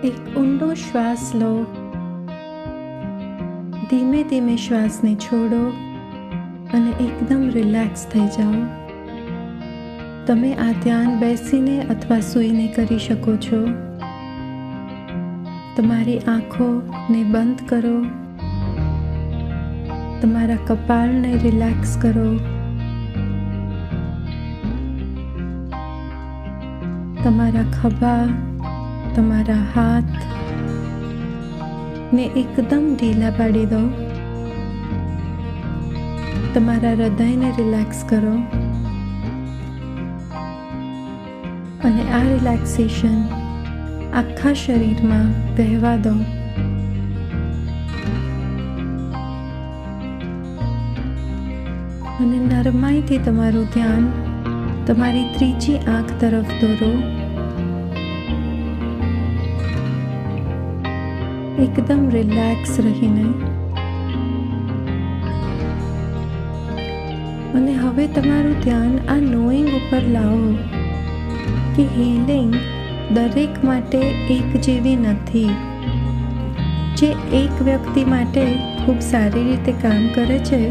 એક ઊંડો શ્વાસ લો. ધીમે ધીમે શ્વાસને છોડો અને એકદમ રિલેક્સ થઈ જાઓ. તમે આ ધ્યાન બેસીને અથવા સૂઈને કરી શકો છો. તમારી આંખોને બંધ કરો. તમારા કપાળને રિલેક્સ કરો. તમારા ખભા, તમારા હાથ ને એકદમ ઢીલા પાડી દો. તમારા હૃદયને રિલેક્સ કરો અને આ રિલેક્સેશન આખા શરીરમાં વહેવા દો. અને નરમાઈથી તમારું ધ્યાન તમારી ત્રીજી આંખ તરફ દોરો. એકદમ રિલેક્સ રહીને. અને હવે તમારું ધ્યાન આ નોઈંગ ઉપર લાવો કે હીલિંગ દરેક માટે એક જેવી નથી. જે એક વ્યક્તિ માટે ખૂબ સારી રીતે કામ કરે છે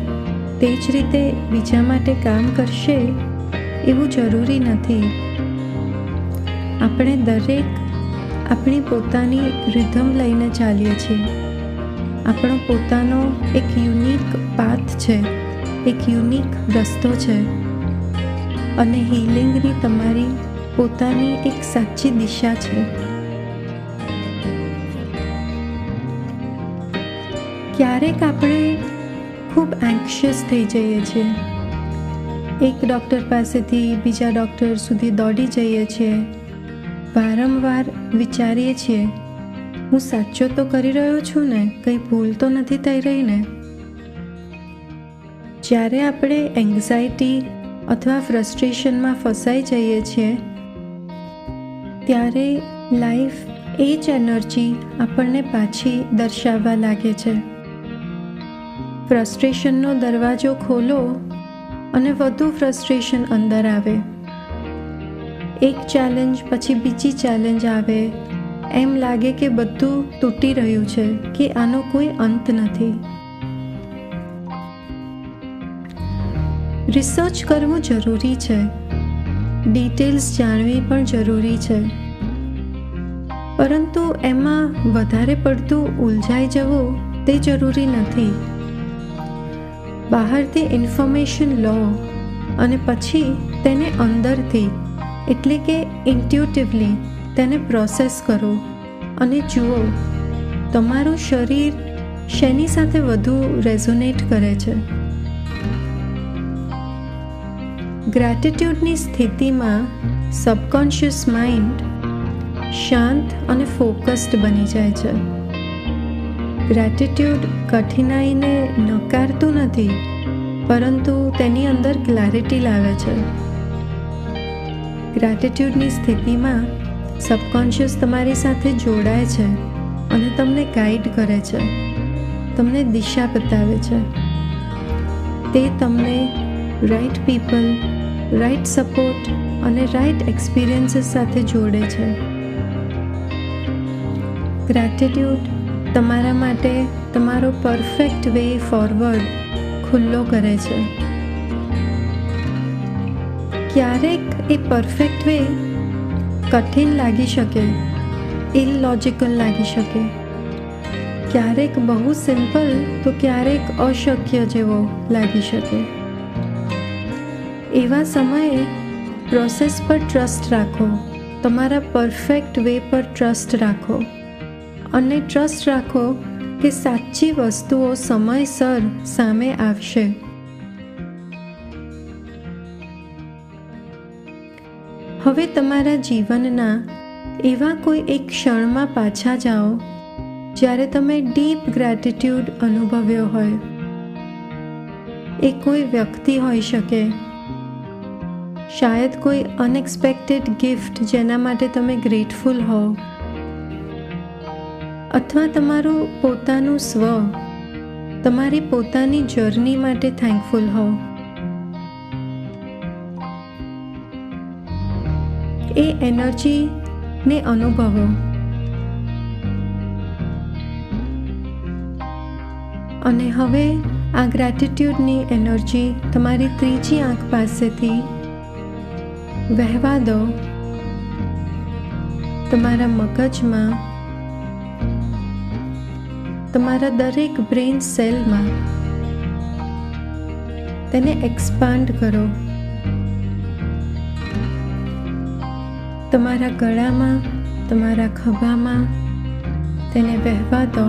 તે જ રીતે બીજા માટે કામ કરશે એવું જરૂરી નથી. આપણે દરેક આપણી પોતાની રિધમ લઈને ચાલીએ છીએ. આપણો પોતાનો એક યુનિક પાથ છે, એક યુનિક રસ્તો છે. અને હીલિંગની તમારી પોતાની એક સાચી દિશા છે. ક્યારેક આપણે ખૂબ એન્ક્શિયસ થઈ જઈએ છીએ. એક ડૉક્ટર પાસેથી બીજા ડૉક્ટર સુધી દોડી જઈએ છીએ. વારંવાર વિચારીએ છીએ, હું સાચો તો કરી રહ્યો છું ને? કંઈ ભૂલ તો નથી થઈ રહી ને? જ્યારે આપણે એન્ઝાયટી અથવા ફ્રસ્ટ્રેશનમાં ફસાઈ જઈએ છીએ ત્યારે લાઈફ એ જ એનર્જી આપણને પાછી દર્શાવવા લાગે છે. ફ્રસ્ટ્રેશનનો દરવાજો ખોલો અને વધુ ફ્રસ્ટ્રેશન અંદર આવે. એક ચેલેન્જ પછી બીજી ચેલેન્જ આવે. એમ લાગે કે બધું તૂટી રહ્યું છે, કે આનો કોઈ અંત નથી. રિસર્ચ કરવું જરૂરી છે. ડિટેલ્સ જાણવી પણ જરૂરી છે. પરંતુ એમાં વધારે પડતું ઉલઝાઈ જવું તે જરૂરી નથી. બહારથી ઇન્ફોર્મેશન લો અને પછી તેને અંદરથી એટલે કે ઇન્ટ્યુટિવલી તેને પ્રોસેસ કરો અને જુઓ તમારું શરીર શેની સાથે વધુ રેઝોનેટ કરે છે. ગ્રેટિટ્યૂડની સ્થિતિમાં સબકોન્શિયસ માઇન્ડ શાંત અને ફોકસ્ડ બની જાય છે. ગ્રેટિટ્યૂડ કઠિનાઈને નકારતું નથી, પરંતુ તેની અંદર ક્લેરિટી લાવે છે. ગ્રેટિટ્યૂડની સ્થિતિમાં સબકોન્શિયસ તમારી સાથે જોડાય છે અને તમને ગાઈડ કરે છે, તમને દિશા બતાવે છે. તે તમને રાઈટ પીપલ, રાઈટ સપોર્ટ અને રાઈટ એક્સપિરિયન્સીસ સાથે જોડે છે. ગ્રેટિટ્યૂડ તમારા માટે તમારો પરફેક્ટ વે ફોરવર્ડ ખુલ્લો કરે છે. ક્યારેક એ પરફેક્ટ વે કઠિન લાગી શકે, ઇલોજિકલ લાગી શકે. ક્યારેક બહુ સિમ્પલ તો ક્યારેક અશક્ય જેવો લાગી શકે. એવા સમયે પ્રોસેસ પર ટ્રસ્ટ રાખો. તમારા પરફેક્ટ વે પર ટ્રસ્ટ રાખો અને ટ્રસ્ટ રાખો કે સાચી વસ્તુઓ સમયસર સામે આવશે. હવે તમારા જીવનના એવા કોઈ એક ક્ષણમાં પાછા જાઓ જ્યારે તમે ડીપ ગ્રેટિટ્યૂડ અનુભવ્યો હોય. એ કોઈ વ્યક્તિ હોઈ શકે, શાયદ કોઈ અનએક્સપેક્ટેડ ગિફ્ટ જેના માટે તમે ગ્રેટફુલ હો, અથવા તમારું પોતાનું સ્વ, તમારી પોતાની જર્ની માટે થેન્કફુલ હો. એ એનર્જીને અનુભવો અને હવે આ ગ્રેટિટ્યૂડની એનર્જી તમારી ત્રીજી આંખ પાસેથી વહેવા દો. તમારા મગજમાં, તમારા દરેક બ્રેઇન સેલમાં તેને એક્સપાન્ડ કરો. તમારા ગળામાં, તમારા ખભામાં તેને વહેવા દો.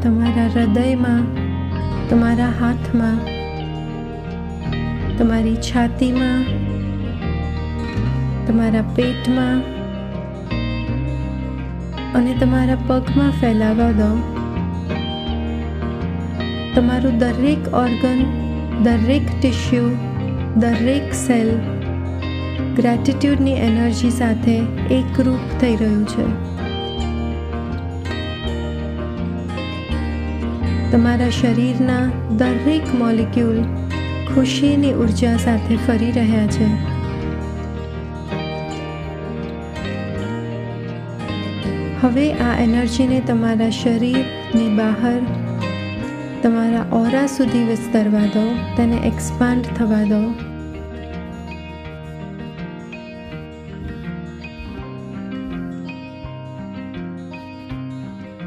તમારા હૃદયમાં, તમારા હાથમાં, તમારી છાતીમાં, તમારા પેટમાં અને તમારા પગમાં ફેલાવા દો. તમારું દરેક ઓર્ગન, દરેક ટિશ્યુ, દરેક સેલ ગ્રેટિટ્યૂડની એનર્જી સાથે એકરૂપ થઈ રહ્યું છે. તમારા શરીરના દરેક મોલિક્યુલ ખુશીની ઉર્જા સાથે ફરી રહ્યા છે. હવે આ એનર્જીને તમારા શરીરની બહાર, તમારા ઓરા સુધી વિસ્તરવા દો, તેને એક્સપાન્ડ થવા દો.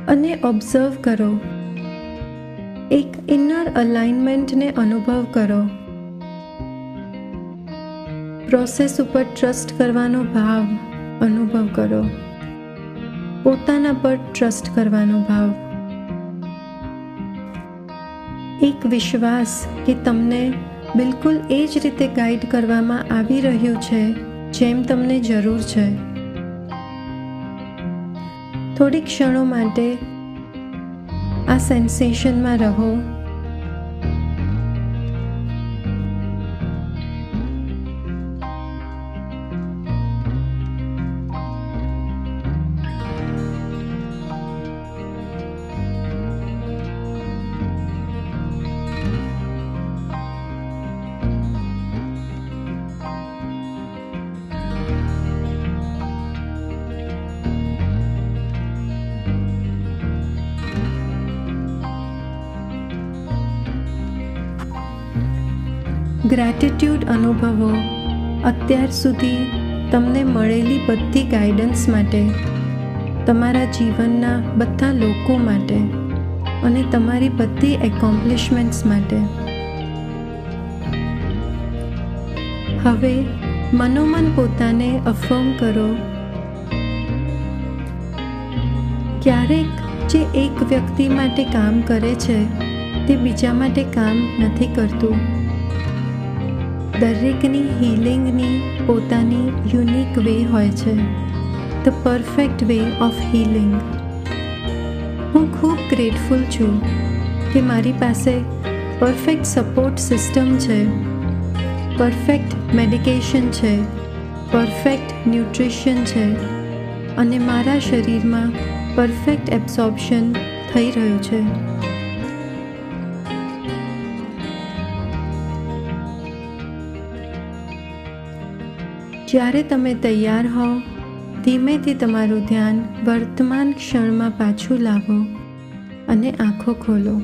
અને ઓબ્ઝર્વ કરો, એક ઇનર અલાઇનમેન્ટને અનુભવ કરો. પ્રોસેસ ઉપર ટ્રસ્ટ કરવાનો ભાવ અનુભવ કરો. પોતાના પર ટ્રસ્ટ કરવાનો ભાવ. એક વિશ્વાસ કે તમને બિલકુલ એ જ રીતે ગાઈડ કરવામાં આવી રહ્યું છે જેમ તમને જરૂર છે. થોડી ક્ષણો માટે આ સેન્સેશનમાં રહો. ગ્રેટિટ્યૂડ અનુભવો અત્યાર સુધી તમને મળેલી બધી ગાઈડન્સ માટે, તમારા જીવનના બધા લોકો માટે અને તમારી બધી એકોમ્પ્લિશમેન્ટ્સ માટે. હવે મનોમન પોતાને અફર્મ કરો, ક્યારેક જે એક વ્યક્તિ માટે કામ કરે છે તે બીજા માટે કામ નથી કરતું. દરેકની હીલિંગની પોતાની યુનિક વે હોય છે. The perfect way of healing. હું ખૂબ ગ્રેટફુલ છું કે મારી પાસે પરફેક્ટ સપોર્ટ સિસ્ટમ છે, પરફેક્ટ મેડિકેશન છે, પરફેક્ટ ન્યુટ્રિશન છે અને મારા શરીરમાં પરફેક્ટ એબ્સોર્પ્શન થઈ રહ્યું છે. જ્યારે તમે તૈયાર હો, ધીમેથી તમારું ધ્યાન વર્તમાન ક્ષણમાં પાછું લાવો અને આંખો ખોલો.